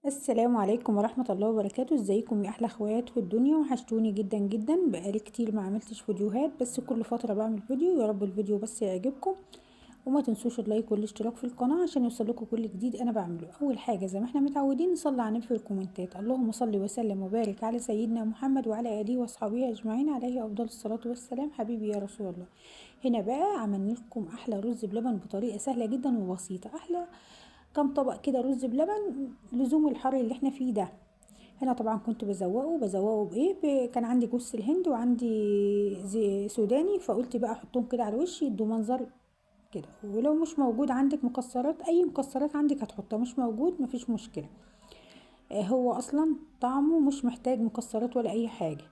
السلام عليكم ورحمة الله وبركاته. ازيكم يا احلى اخوات في الدنيا؟ وحشتوني جدا جدا، بقالي كتير ما عملتش فيديوهات، بس كل فترة بعمل فيديو. يا رب الفيديو بس يعجبكم، وما تنسوش اللايك والاشتراك في القناة عشان يوصلكم كل جديد انا بعمله. اول حاجة زي ما احنا متعودين نصلي على النبي في الكومنتات، اللهم صل وسلم وبارك على سيدنا محمد وعلى اله واصحابه اجمعين عليه افضل الصلاة والسلام. حبيبي يا رسول الله. هنا بقى عملنا لكم احلى رز بلبن بطريقة سهلة جدا وبسيطة. احلى كام طبق كده رز بلبن لزوم الحر اللي احنا فيه ده. هنا طبعا كنت بزوقه بايه كان عندي جوز الهند وعندي زي سوداني، فقلت بقى احطهم كده على الوش يدوا منظر كده. ولو مش موجود عندك مكسرات، اي مكسرات عندك هتحطها، مش موجود مفيش مشكله. هو اصلا طعمه مش محتاج مكسرات ولا اي حاجه.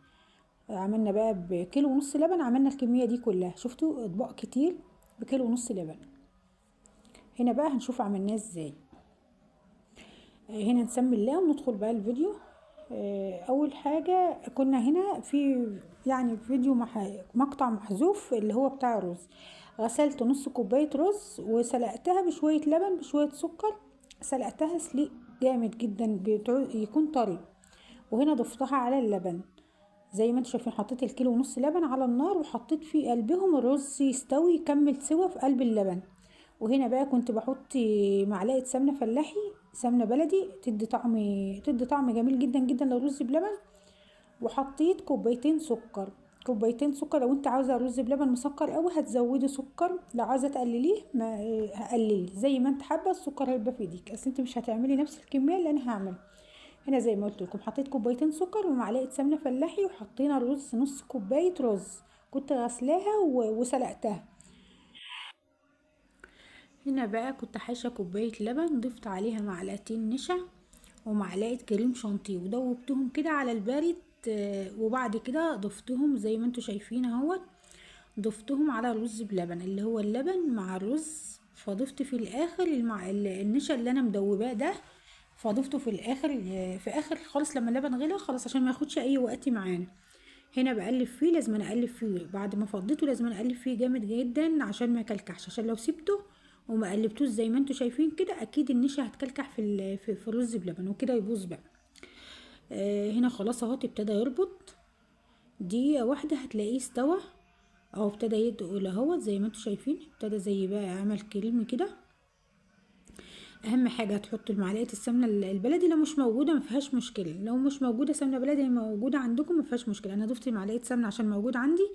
عملنا بقى بكيلو ونص لبن، عملنا الكميه دي كلها. شفتوا اطباق كتير بكيلو ونص لبن. هنا بقى هنشوف عملناه ازاي. هنا نسمي الله وندخل بقى الفيديو. اول حاجة كنا هنا في يعني فيديو مقطع محذوف اللي هو بتاع الرز. غسلت نص كوباية رز وسلقتها بشوية لبن بشوية سكر. سلقتها سليق جامد جدا يكون طري. وهنا ضفتها على اللبن زي ما انتوا شايفين. حطيت الكيلو ونص لبن على النار وحطيت في قلبهم الرز يستوي يكمل سوا في قلب اللبن. وهنا بقى كنت بحط معلقه سمنه فلاحي، سمنه بلدي، تدي طعم جميل جدا جدا للرز بلبن. وحطيت كوبايتين سكر. كوبايتين سكر، لو انت عاوزه رز بلبن مسكر قوي هتزودي سكر، لو عاوزه تقلليه ما هقللي زي ما انت حابه. السكر هيبقى في ايديك، اصل انت مش هتعملي نفس الكميه اللي انا هعملها. هنا زي ما قلت لكم حطيت كوبايتين سكر ومعلقه سمنه فلاحي، وحطينا الرز نص كوبايه رز كنت غسلاها وسلقتها. هنا بقى كنت حاشة كوباية لبن، ضفت عليها معلقتين نشا ومعلقة كريم شانتيه ودوبتهم كده على البارد. وبعد كده ضفتهم زي ما انتوا شايفين اهوت. ضفتهم على الرز بلبن اللي هو اللبن مع الرز. فضفت في الاخر النشا اللي انا مدوباه ده. فضفته في الاخر، في اخر خالص لما اللبن غلى خلاص عشان ما ياخدش اي وقت معانا. هنا بقلب فيه، لازم أنا اقلب فيه بعد ما فضيته، لازم أنا اقلب فيه جامد جدا عشان ما يكلكعش. عشان لو سبته وما قلبتوش زي ما انتوا شايفين كده اكيد النشا هتكلكع في الرز بلبن وكده يبوظ بقى. هنا خلاص اهو ابتدى يربط. دقيقة واحدة هتلاقيه استوى، اهو ابتدى يدقل اهوت زي ما انتوا شايفين. ابتدى زي بقى عمل كريمي كده. اهم حاجه هتحطوا معلقه السمنه البلدي، لو مش موجوده ما فيهاش مشكله. لو مش موجوده سمنه بلدي موجوده عندكم ما فيهاش مشكله. انا ضفت معلقه سمنه عشان موجود عندي.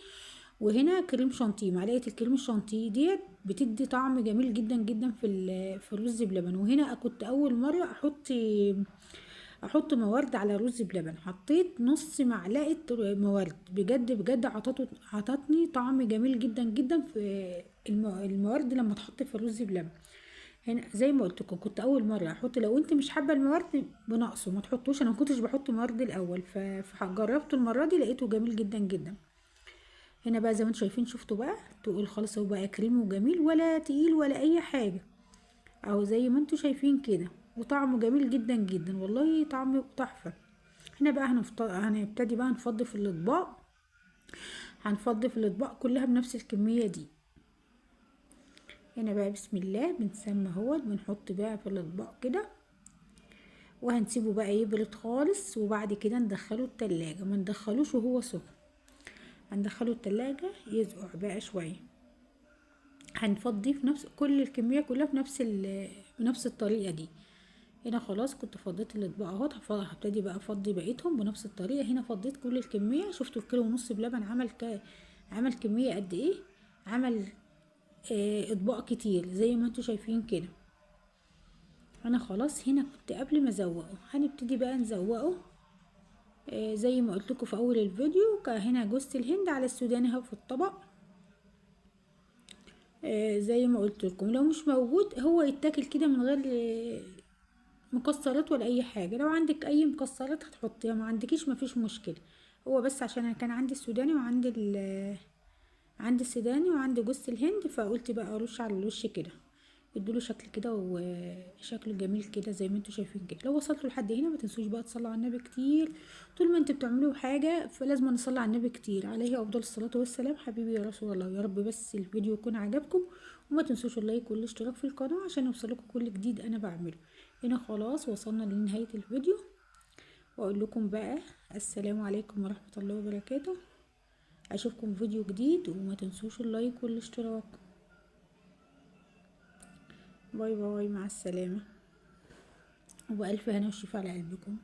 وهنا كريم شانتيه، معلقه الكريم الشانتيه ديت بتدي طعم جميل جدا جدا في الرز بلبن. وهنا كنت اول مره احط موارد على رز بلبن. حطيت نص معلقه موارد، بجد بجد عطتني طعم جميل جدا جدا في الموارد لما تحط في الرز بلبن. هنا زي ما قلت لكم كنت اول مره احط. لو انت مش حابه الموارد بنقصه ما تحطوش. انا ما كنتش بحط موارد الاول، فجربته المره دي لقيته جميل جدا جدا. هنا بقى زي ما انتم شايفين، شفتوا بقى تقول خالص هو بقى كريم وجميل ولا تقيل ولا اي حاجه، او زي ما انتم شايفين كده. وطعمه جميل جدا جدا والله، طعمه تحفه. هنا بقى هنبتدي بقى نفضي في الاطباق. هنفضي في الاطباق كلها بنفس الكميه دي. هنا بقى بسم الله بنسمى اهوت، بنحط بقى في الاطباق كده. وهنسيبه بقى يبرد خالص، وبعد كده ندخله التلاجة. ما ندخلوش وهو سخن، هندخله التلاجة يسقع بقى شوية. هنفضيه في نفس كل الكمية كلها بنفس الطريقة دي. هنا خلاص كنت فضيت الاطباق اهوت. هبتدي بقى افضي بقيتهم بنفس الطريقة. هنا فضيت كل الكمية. شفتوا الكيلو ونص بلبن عمل كمية قد ايه؟ عمل اطباق كتير زي ما انتوا شايفين كده. انا خلاص هنا كنت قبل ما ازوقه. هنبتدي بقى نزوقه. زي ما قلت لكم في اول الفيديو، هنا جوز الهند على السوداني اهو في الطبق. زي ما قلت لكم لو مش موجود هو يتاكل كده من غير مكسرات ولا اي حاجه. لو عندك اي مكسرات هتحطيها، ما عندكيش ما فيش مشكله. هو بس عشان انا كان عندي السوداني عندي السوداني وعندي جوز الهند، فقلت بقى ارش على الوش كده يدوله شكل كده وشكله جميل كده زي ما انتوا شايفين كده. لو وصلتوا لحد هنا ما تنسوش بقى تصلوا على النبي كتير. طول ما انتوا بتعملوا حاجه فلازم نصلي على النبي كتير عليه افضل الصلاه والسلام. حبيبي يا رسول الله. يا رب بس الفيديو يكون عجبكم، وما تنسوش اللايك والاشتراك في القناه عشان يوصلكم كل جديد انا بعمله. هنا خلاص وصلنا لنهاية الفيديو، واقول لكم بقى السلام عليكم ورحمة الله وبركاته. اشوفكم في فيديو جديد، وما تنسوش اللايك والاشتراك. باي باي، مع السلامة، وبألف هنا وشفا على قلبكم.